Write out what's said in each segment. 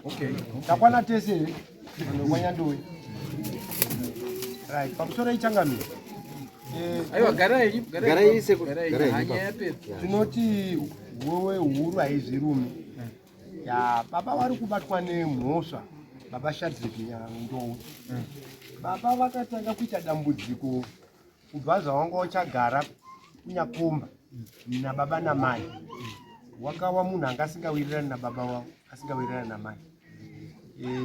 Okay. Takwana tese kwanyandoi. Right, pamusoro ichangamiro. Aiwa garai hanya yapedza. Tinoti wewe huru haizvirumi. Ya baba vari kubatwa nemhosva. Baba Shadrack Ndou. Baba vakatanga kuita dambudziko kubva zvawanga uchagara kunyakomba nababa namai. Wakawa munhu anga asingawirirani nababa wavo, asingawirirani namai.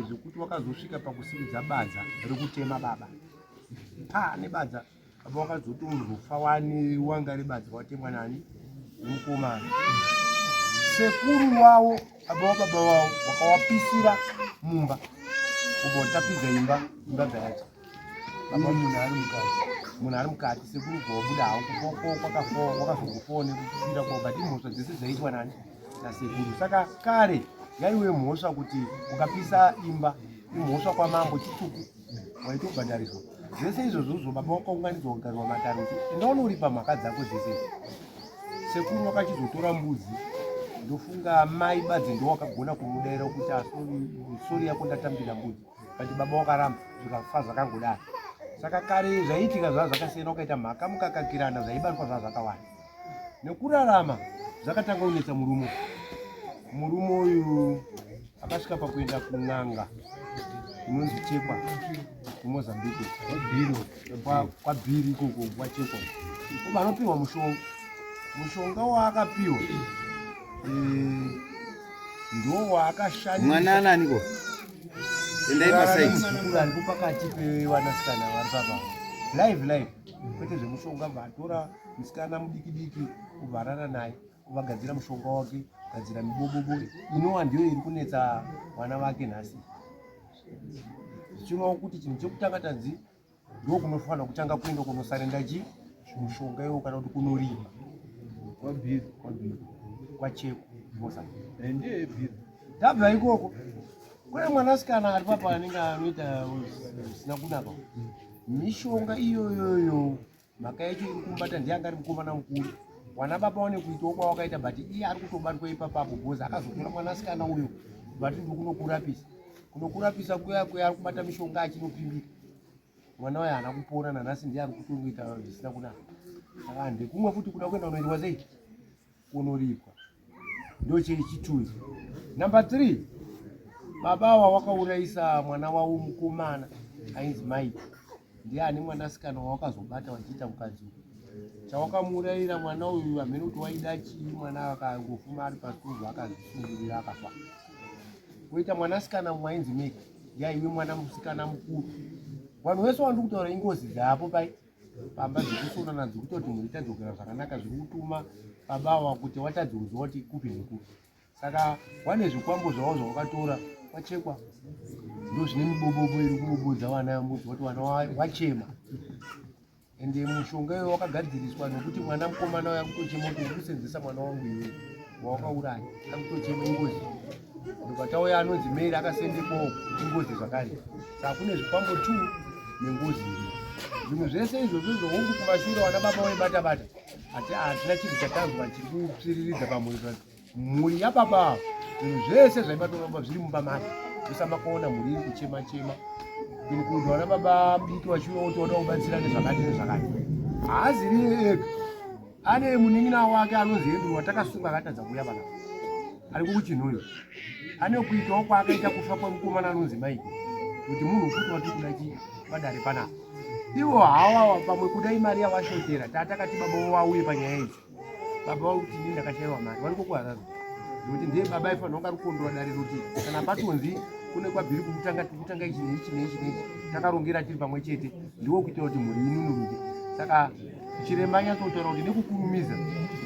Zvekuti wakazosvika pakusimudza badza rekutema baba. Nebadza baba wakazotozofa wanga rebadza watemwa nani nemukomana. Sekuru wavo baba wavo wakawapisira mumba kubotapidza imba dzayacho. Baba munhu ari mukati sekuru gobuda hawo kwakazokufa nekufira kwa but imhosva dzese dzaitwa nani nasekuru. Saka kare yaiwe mhosva kuti ukapisa imba imhosva kwamambo chituku waitobhadharizwa. Zvese izvozvo baba wakaunganidzwa kugadzwa matare kuti endaona uripa mhaka dzako dzese. Sekuru wakachizotora mbudzi ndofunga mai badzi ndo wakagona kumudaira kuti sori yako ndatambira mbudzi kuti baba wakaramba zvikafa zvakangodaro. Saka kare zvaiitika zvakasiyana ukaita mhaka mukakakirana zvaibatwa zvakawanda. Nekurarama zvakatanga kunetsa murume. Murume uyu akasvika pakuenda kun'anga inonzi Chekwa kuMozambique kwa Bhiri ikoko kwa Chekwa. Vanopiwa mushonga waakapiwa ndo waakashandisa. Mwana ananiko? Endai masaiti. Ari pakati pevanasikana vari papa. Live. Kwete zvemushonga vatora musikana mudiki kuvharana naye kuvagadzira mushonga wake, gadzira mibobobo inova ndiyo iri kunetsa vana vake nhasi. Zvichinowa kuti chinhu chekutanga tanzi ndo kunofanira kutanga kuenda kunosarenda mushonga iwo kana kuti kunorima kwa Chekwa Mozambique. Ndiye Bhiri. Tabva ikoko kune mwanasikana ari papa anenge anoita zvisina kunaka. Mishonga iyoyoyo mhaka yacho iri kumbata ndiye anga ari mukomana mukuru. Wana baba wane kuitawo kwawakaita but iye ari kutobatwa ipapapo bhozi akazotora mwanasikana uyo bati kunokurapisa kuya ari kubata mishonga achinopimbika. Mwana waye haana kupona nanhasi ndiye ari kutongoita zvisina kunaka. Saka ndekumwe futi kuda kuenda kunoitwa sei kunoripwa. Ndo chechituyi. Number 3, baba wakaurayisa mwana wavo mukomana ainzi Maiti. Ndiye ane mwanasikana wawakazobata wachiita mukadzi. Chawakamurayira mwana uyu hamene kuti waida chii, mwana akangofuma ari pasukuru akazvisungirira akafa. Koita mwanasikana mwainzi Meki, yaive mwana musikana mukuru. Vanhu vese vandiri kutaura ingozi dzapo pamba dzekusonana dzekutoti mhuri itadzokera zvakanaka zviri kutuma babawa kuti watadzi kuziva kuti kupi nekupi. Saka wane zvikwambo zvavo zvawakatora wachekwa ndo zvine mibobobo iri kumubudza vana vambudzi kuti vana wachema. Ende mushonga iwe wakagadziriswa nekuti mwana mukomana uya kutochema kuti urikusenzesa mwana wangu iwe wawakauraya akutochema ingozi. Ndokatauya anonzi Mary akasendekwawo ingozi zvakare. Saka kune zvikwambo 2 nengozi iri. Zvinhu zvese izvozvo hongu kumashure wana baba waibata hatina chinhu chatanzwa chiri kupsiriridza pamhuri. Mhuri yapapa zvinhu zvese zvaibatwa baba zviri mumba make. Ndosama mhuri iri kuchema kuti wana baba mudiki wachiuya kuti wada kubatsira nezvakati. Haaziri ega. Ane munin'ina wake anonzi Hebrew watakasunga akatadza kuuya panapa. Ari kuchinhuyo. Ane kuitawo kwaakaita kufa kwemukomana anonzi Maiki. Kuti munhu kuti wati kuda padare panapa. Ivo hawa pamwe kudai mari yavashotera tatakati baba wauye panyaya idzi. Baba wauti ndini ndakashaiwa mari vari kukuharara. Nokuti ndiye baba aifanira kunga rukondwa dare kuti kana patonzi kune kwaBhiri kutanga ichi neichi takarongera tiri pamwe chete ndiwo kuita kuti mhuri inunuruke. Saka chiremba anyatsotaura kuti nekukurumiza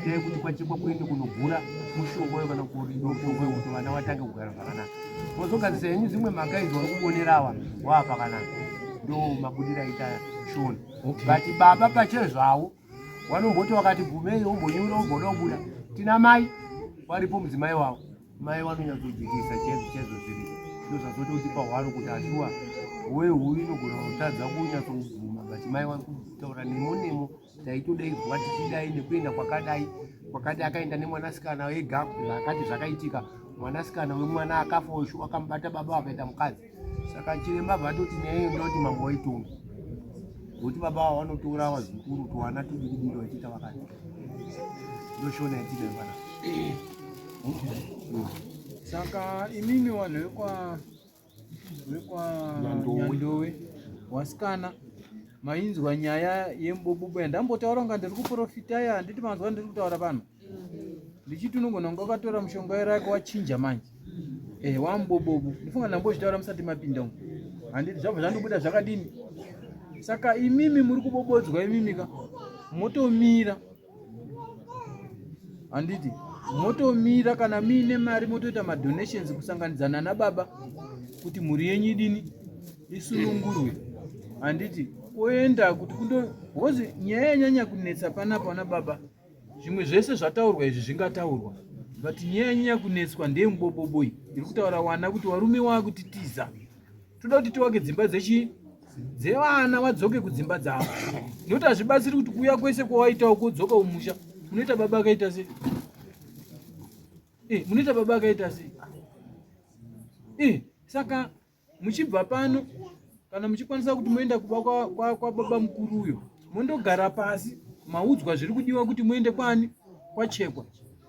ndeye kuti kwachekwa kuende kunogura mushonga kana mushonga kuti vana vatange kugara zvakanaka. Mozogadzisa henyu dzimwe mhaka idzi vari kubonerawa wava pakanaka. Ndo mabudira aita Shona. But baba pachezvawo wanomboti wakati bvumei wombonyura womboda kubuda. Tina mai varipo mudzimai wavo. Mai vanonyatsojekesa chaizvo zviri. Ndo zvazoti kuti pahwaro kuti ashuwa wewe huyu inogona kutadza kunyatsoguma but mai vari kutaura nemo taitodaidzwa tichidai nekuenda kwakadai akaenda nemwanasikana ega zvakati zvakaitika mwanasikana wemwana akafoshu akamubata baba akaita mukadzi. Saka chiremba bvatoti neyo ndoti mambo waitonga. Kuti baba vanotora wazukuru tuwana tudikidiki vachiita vakati. Ndoshona yatine bana. Saka imimi vanhu vekwa Nyandowe wasikana mainzwa nyaya yembobobo. Ndambotaura kunga ndiri kuprofita ya handiti manzwa ndiri kutaura pano. Ndichiti unogona kunga wakatora mushonga yako wachinja manje. Wambobobo. Ndifunga ndambochitaura musati mapinda umu. Handiti zvabva zvandobuda zvakadini. Saka imimi muri kubobodzwa imimika. Motomira. Handiti motomira kana mine mari motoita madonations kusanganidzana nababa kuti muri yenyu idini isunungurwe. Handiti oenda kuti hozi nyaya yanyanya kunetsa panapa nababa. Zvimwe zvese zvataurwa izvi zvingataurwa. But nyaya yanyanya kunetswa ndeyemuboboboi iri kutaura wana kuti warume wakuti tiza. Toda kuti tiwake dzimba dzevana wadzoke kudzimba dzavo. Noti hazvibatsiri kuti kuuya kwese kwawaitawo kudzoka umusha. Munoita baba akaita sei? Munoita baba akaita sei? Saka muchibva pano kana muchikwanisa kuti muenda kuba kwa baba mukuru uyo, mondogara pasi maudzwa zviri kudiwa kuti muende kwani kwachekwa.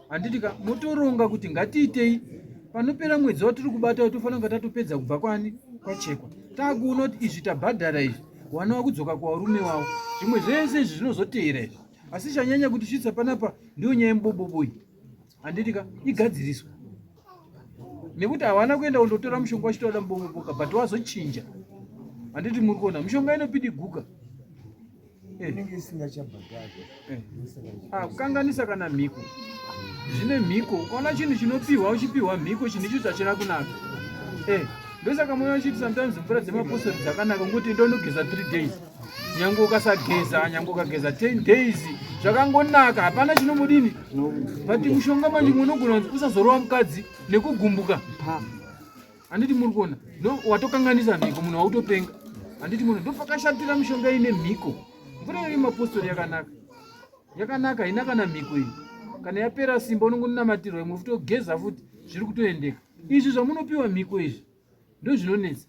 Handitika motoronga kuti ngatiitei panopera mwedzi watiri kubata tofanira kunga tatopedza kubva kwani kwachekwa. Takuona kuti izvi tabhadhara izvi wana wakudzoka kwarume wavo. Zvimwe zvese izvi zvinozoteera izvi. Asi chanyanya kuti svitsa panapa ndiyo nyaya yemuboboboi. Handitika igadziriswa. Nekuti hawana kuenda kundotora mushonga wachitoda muboboboka but wazochinja. Handiti muri kuona mushonga inopidi guka. Inenge isingachabhadhari. Kukanganisa kana mhiko. Zvine mhiko. Ukaona chinhu chinopiwa uchipiwa mhiko chinicho chachira kunaka. Ndosaka moyo chiti sometimes mvura dzemapostori dzakanaka ngokuti ndonogeza 3 days. Nyango ukasageza, nyango ukageza 10 days, zvakangonaka, hapana chinomudini. But mushonga manje munogona usazorova mukadzi nekugumbuka. Handiti muri kuona. Watokanganisa mhiko munhu wautopenga. Handiti munhu ndopakashatira mushonga ine mhiko. Mvura yemapostori yakanaka. Yakanaka haina kana mhiko iyi. Kana yapera simba unongonamatirwa imwe futi ogeza futi zviri kutoendeka. Izvi zvamunopiwa mhiko izvi ndo zvinonetsa.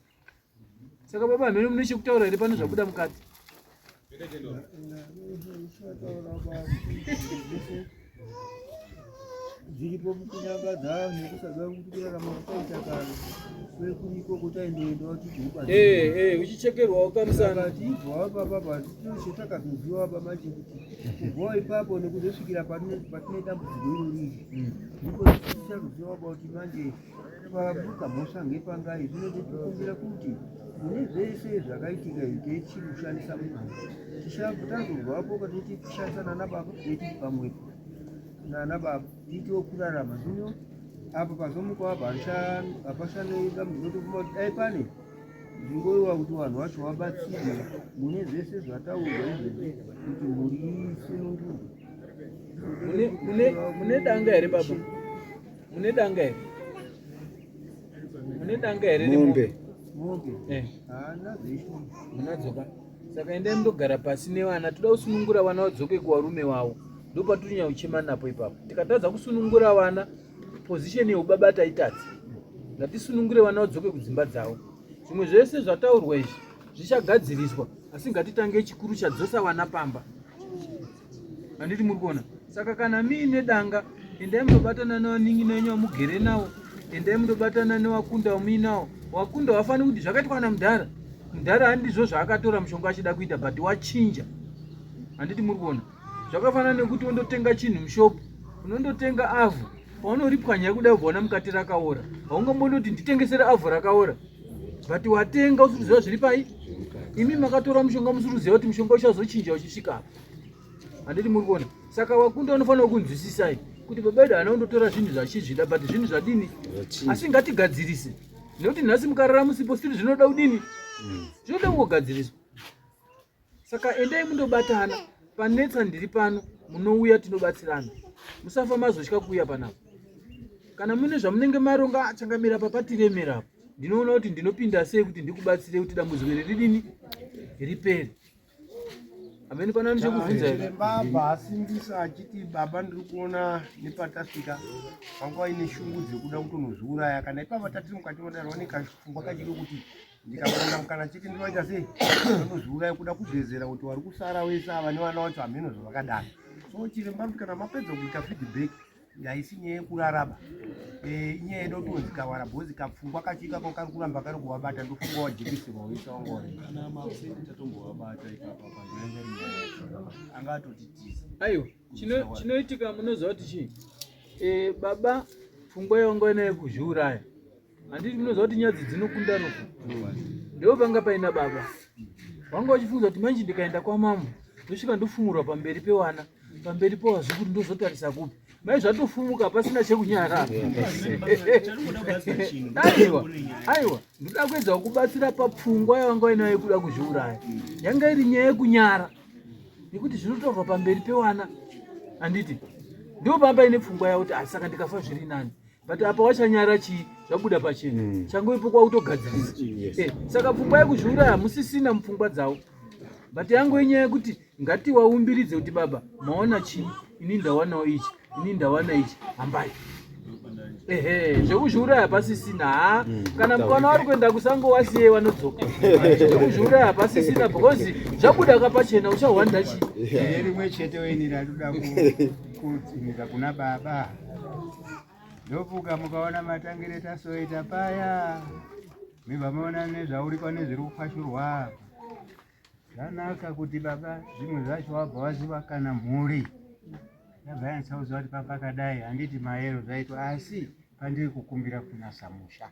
Saka baba hamene mune chekutaura here pano zvabuda mukati. Zviripo mukunyangadza nekusadza kuti kurarama kwakaita kare kwekunyiko kutaendoendawo tichiuba uchichekerwawo kamusana tibvawo papapa chetakazoziva pamanje kuti kubvawo ipapo nekuzosvikira patine dambudziko irori ndipo tichazoziva kuti manje pamuka mhosva ngepangai. Zvinoti tikumbira kuti mune zvese zvakaitika techimushandisa munhu tichazobvapo katoti kushandisa nanababa teiti pamwepo nanababa tiitiwo kurarama. Zvino apo pazomuka wabva hapashane dambudziko tokuma kuti dai pane ndingoiwa kuti vanhu vacho vabatsirwe mune zvese zvataurwa izvezvi kuti muri sunungurwe. Mune danga here baba? Mune danga here? Mune danga here mombe? Hana zveshe munadzoka. Saka endai mundogara pasi nevana. Toda kusunungura vana vadzoke kuvarume wavo. Ndo patirinya uchema napo ipapo. Tikatadza kusunungura vana position yeubaba taitadza. Ngatisunungure vana vadzoke kudzimba dzavo. Zvimwe zvese zvataurwa izvi zvichagadziriswa, asi ngatitange chikuru chadzosa vana pamba. Handiti muri kuona. Saka kana muine danga endai mundobatana nevaningi nenyu vamugere navo. Endai mundobatana nevakunda vamuinawo. Wakunda wafana kuti zvakaitwa namudhara. Mudhara handizvo zvaakatora mushonga achida kuita but wachinja. Handiti muri kuona. Zvakafanana nekuti undotenga chinhu mushopu, unondotenga avhu, paunoripwanya kudai ubona mukati rakaora. Haungambondoti nditengesere avhu rakaora. But watenga usiruziva zviri pai. Imi makatora mushonga musiruziva kuti mushonga uchazochinja uchisvika apa. Handiti muri kuona. Saka wakunda unofanira kunzwisisai kuti baba edu haana kundotora zvinhu zvachizvida but zvinhu zvadini. Asi ngatigadzirise. Nekuti nhasi mukarara musipo siri zvinoda kudini? Zvinoda kungogadziriswa. Saka endai mundobatana. Panetsa ndiri pano munouya tinobatsirana. Musafa mazotya kuuya panapa. Kana mune zvamunenge maronga achangamira papatiremera apo. Ndinoona kuti ndinopinda sei kuti ndikubatsire kuti dambudziko iri ridini ripere. amene pana ndichikubvunza baba asimbisa achiti baba ndiri kuona nepatasvika panguva ine shungu dzekuda kutonozviuraya kana ipapa tatiri mukati modarwanika pfungwa kachiri kuti ndikaona mukana chiti ndinoita sei ndinozviuraya kuda kugezera kuti wari kusara wese ava nevana vacho hameno zvavakadaro. So chiremba kuti kana mapedza kuita feedback haisi nyaya yekuraraba, inyaya yedu kuti kawara bhozi kapfungwa kachikako kari kuramba kari kuvabata ndofunga wajekiserwa woisa wangori kana makuseni tatombovabata ipapa angatotitiza. Aiwa, chinoitika munoziva kuti chii? Baba pfungwa yangu ina yekuzviuraya, handiti munoziva kuti nyadzi dzinokunda rofu. Ndiko panga paina baba wanga wachifunza kuti manje ndikaenda kwamambo ndosvika ndofumurwa pamberi pewana, pamberi pewazukuru ndozotarisa kupi mai zvatofumuka pasina chekunyara. Aiwa, ndoda kuedza kubatsira papfungwa yanga ina yekuda kuzviuraya. Yanga iri nyaya yekunyara nekuti zvinotorwa pamberi pewana, handiti ndipo pamba ine pfungwa yakuti saka ndikafa zviri nani, but apa wachanyara chii zvabuda pachena changoipo kwautogadzirisa. Saka pfungwa yekuzviuraya musisina mupfungwa dzawo, but yangu inyaya yekuti ngati waumbiridze kuti baba maona chii, ini ndawanawo ichi, ini ndawana ichi, hambai. Zvekuzviuraya pasisina. Kana mukana wari kuenda kusango wasiye wanodzoka. Zvekuzviuraya pasisina because zvabuda kapachena uchahwanda chi. Rimwe chete weni raduda kudzimika kuna baba. Ndovuka mukaona matangire tasoita paya. Mibva maona nezvaurikwa nezviri kufashurwa. Zvanaka kuti baba zvimwe zvacho wabva waziva kana mhuri. Yabva sauza kuti papa kadai handiti maero zvaitwa, asi pandiri kukumbira kunasa musha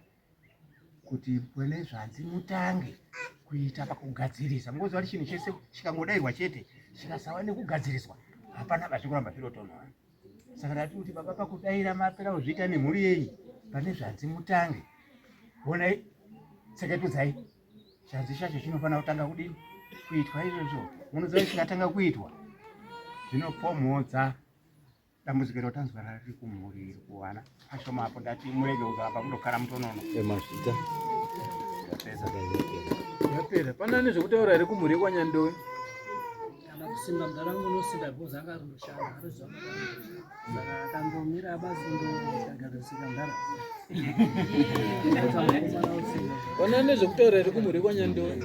kuti pwene zvanzi mutange kuita pakugadzirisa. Mukuziva kuti chinhu chese chikangodairwa chete chikasawa nekugadziriswa hapana bazvikuramba zvirotonhora. Saka ndati kuti baba pakudaira mapera kuzviita nemhuri yenyu pane zvanzi mutange onai tseketudzai chanzi chacho chinofanira kutanga kudini kuitwa. Izvozvo munoziva chingatanga kuitwa zvinopomhodza dambudziko rotanzwa rari kumhuri iri kuwana ashoma apo ndati murege kugamba mundokara mutonono emazvita yapera. Pana nezvekutaura here kumhuri kwanyandoi kana kusimba mdarangu nosinda bhozi akarushana aruzva saka akangomira abazindo akagadosika ndara. Pana nezvekutaura here kumhuri kwanyandoi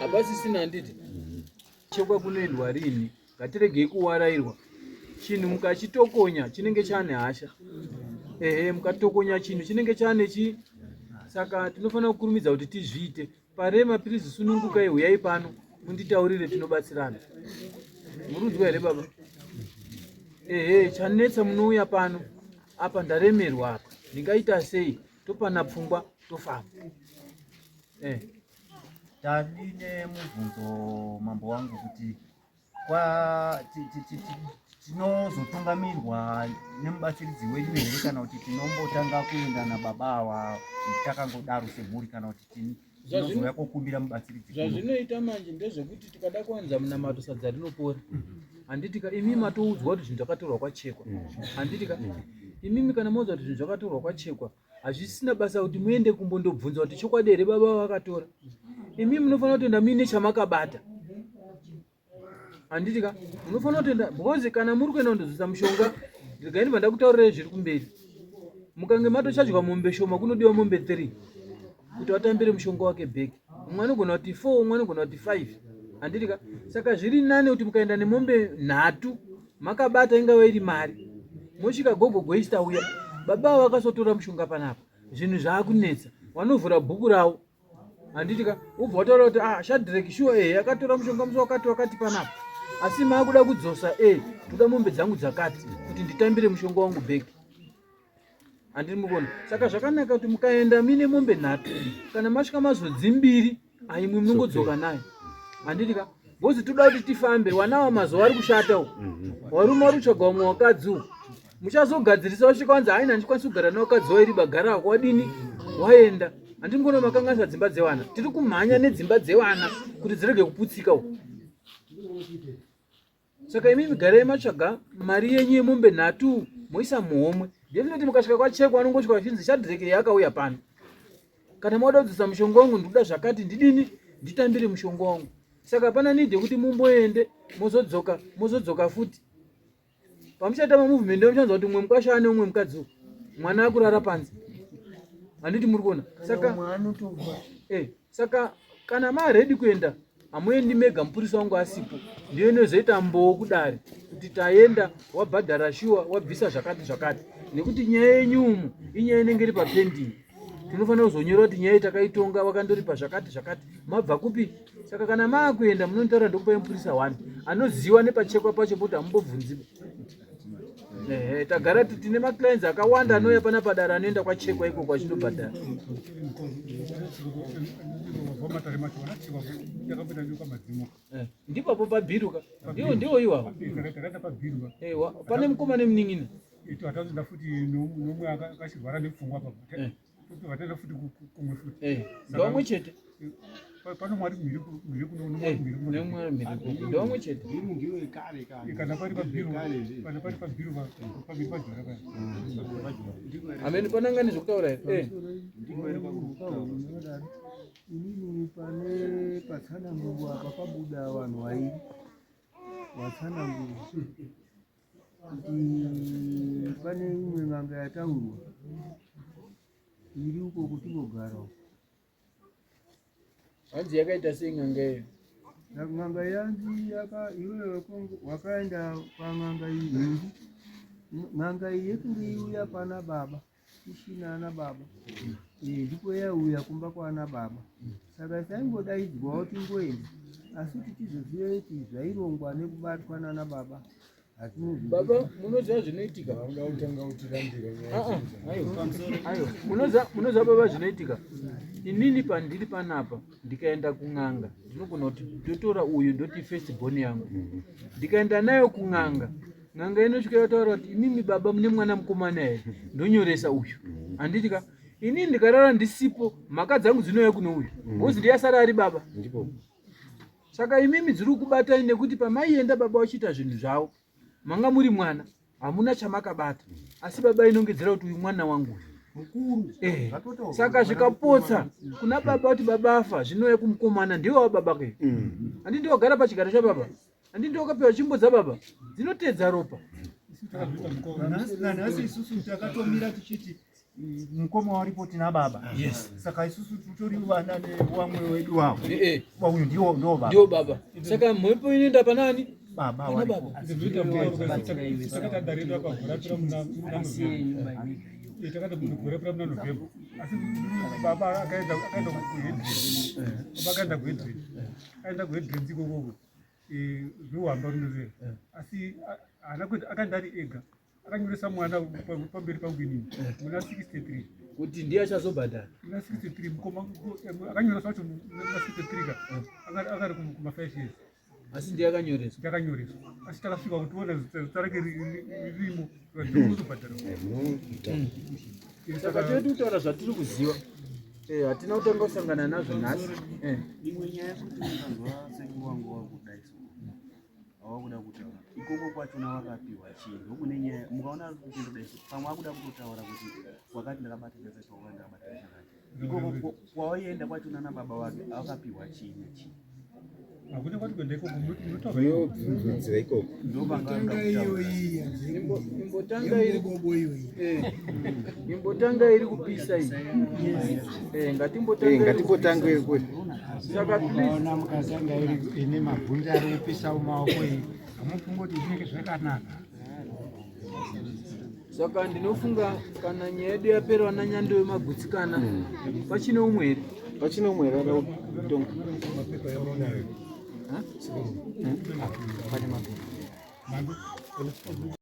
abasisina handiti chekwa kunoendwa rini ngatiregei kuwarairwa. Chinhu mukachitokonya chinenge chane hasha. Mukatokonya chinhu chinenge chane chi. Saka tinofanira kukurumidza kuti tizviite. Pare mapirizi sunungukai huyai pano munditaurire tinobatsirana. Murudzwa here baba? Chanetsa munouya pano apa ndaremerwa apa ndingaita sei, topana pfungwa tofamba. Tadine mubvunzo mambo wangu kuti kwa tinozotungamirwa nemubatsiridzi wedu here kana kuti tinombotanga kuenda nababa wa takangodaro semhuri kana kuti tinozouya kokumbira mubatsiridzi. Zvazvinoita manje ndezvekuti tikada kuwanza munamato sadza rinopora. Handitika imi matoudzwa kuti zvinhu zvakatorwa kwachekwa. Handitika imimi kana maudzwa kuti zvinhu zvakatorwa kwachekwa hazvisina basa kuti muende kumbondobvunza kuti chokwadi here baba vakatora. Imi munofanira kutoenda muine chamakabata. Handitika munofanira kutoenda because kana muri kuenda kundodzisa mushonga regai ndibva ndakutaurirai zviri kumberi. Mukange matochadya mombe shoma kunodiwa mombe 3 kuti watambire mushonga wake bheki. Umwe anogona kuti 4, umwe anogona kuti 5. Handitika saka zviri nane kuti mukaenda nemombe 3 makabata ingava iri mari mosvika gogo goista uya baba vakasotora mushonga panapa zvinhu zvaakunetsa wanovhura bhuku rawo. Handitika ubva wataura kuti Shadrack sure akatora mushonga musi wakati panapa asi maakuda kudzosa toda mombe dzangu dzakati kuti nditambire mushonga wangu bheki. Handiri mukona. Saka zvakanaka kuti mukaenda mine mombe 3 kana masvika mazodzi 2 aimwe munongodzoka nayo. Handitika bozi toda kuti tifambe wanawa mazuva ari kushata warume ari kutsvaga umwe wakadzi muchazogadzirisa wasvika wanzi haina ndikwanisi kugara nawakadzi wairi bagara wako wadini waenda. Handingona makanganisa dzimba dzewana tiri kumhanya nedzimba dzewana kuti dzirege kuputsika. Saka imi migarai matsvaga mari yenyu yemombe 3 moisa muhomwe. Definitely mukasvika kwachekwa anongosvika vachinzi Shadrack yakauya pano kana mauda kudzisa mushonga wangu ndikuda zvakati ndidini nditambire mushonga wangu. Saka pana nidhe kuti mumboende mozodzoka futi. Pamuchatama movement ndio mchanza kuti umwe mukashane umwe mukadzi. Mwana akurara panze. Anditi muri kuona. Saka kana ma ready kuenda amuendi mega mupurisa wangu asipo. Ndio inozoita mboo kudare kuti taenda wabhadhara shuwa wabvisa zvakati. Nekuti nyaya yenyumu inyaya inenge iri papending. Tinofanira kuzonyora kuti nyaya takaitonga wakandoripa zvakati. Mabva kupi? Saka kana maakuenda munotaura ndokupa mupurisa 1 anoziva nepachekwa pacho kuti ambobvunziba. Tagara tine ma clients akawanda anouya pana padara anoenda kwachekwa iko kwachinobhadhara. Ndipapo pabhiruka. Ndiwo iwawo. Pane mukomana munin'ina. Atazoda futi nomwe akashirwara nepfungwa papo. Vatenda futi kumwe futi. Ndomwe chete. Pano mwari mhiri kuno Nemwe ndomwe chete. kana pari pabhiru pabiri pajora paya. Ameni panangani zvokutaura here. Inini pane patsanangurwa pakabuda vanhu vairi vatsanangurwa kuti pane imwe n'anga yataurwa iri uko kutingogara uko. Hanzi yakaita sei n'anga iyo? N'anga yanzi iwewe wakaenda pan'anga iyi. N'anga iyi yekunge iuya pana baba ishina ana baba ndipo yauya kumba kwana baba. Saka taingodaidzwa kuti ngoenda asi kuti tizoziva kuti zvairongwa nekubatwa nana baba Baba munoziva zvinoitika. Munoziva baba zvinoitika. Inini pandiri panapa ndikaenda kun'anga ndinogona kuti ndotora uyu ndoti first born yangu. Ndikaenda nayo kun'anga. N'anga inosvika yotaura kuti imimi baba mune mwana mukomana here ndonyoresa uyu. Anditika inini ndikarara ndisipo mhaka dzangu dzinouya kuno uyu. Bozi ndiyasara ari baba. Saka imimi dziri kubatai nekuti pamaienda baba wachiita zvinhu zvavo. Manga muri mwana hamuna chamakabata asi baba inongedzera kuti uyu mwana wangu mukuru. Saka zvikapotsa kuna baba kuti baba afa zvinouya kumukomana ndiwo baba ke. Andi ndiwo gara pachigaro chababa. Andi ndiwo kapewa chimbo dzababa dzinotedza ropa. Nasi isusu takatomira tichiti mukoma waripo tina baba. Saka isusu tutori vana nevamwe wedu wavo. Uyu ndiwo baba. Ndiwo baba. Saka mwepo inoenda panani? Baba waripo. Baba akaenda kuhedrenzi kokoko zvohamba runozera asi akaenda ari ega akanyoresa mwana pamberi pangu inini muna 63 kuti ndiye achazobhadhara. muna 63 mukoma akanyoresa wacho muna 63 akari kuma 5 years asi ndiye akanyoreswa. Ndakanyoreswa asi takasvika kutoona zita rake ririmo ndokuzobhadhara. Saka tiri kutaura zvatiri kuziva. Hatina kutanga kusangana nazvo nhasi. Imwe nyaya yekuti mukanzwa sekuru wangu wakudai hawakuda kutaura ikoko kwachona wakapiwa chinhu ndokune nyaya mukaona kuti ndodai pamwe akuda kutotaura kuti wakati ndakabata ndakatoka ndakabata chakati ikoko kwawaienda kwachona nababa wake awakapiwa chinhu chi hakuna kwati kuenda ikoko munotaura ikoko imbotanga iri kupisa iyi. Ngatimbotanga kwe. Saka ukaona mukasanga ine mabhunzi ari kupisa mumaoko iyi hamufunga kuti zvinenge zvakanaka. Saka ndinofunga kana nyaya yedu yapera nanyando yemagutsikana pachine umwe here. Pachine umwe here akatonga. Pane mapepa.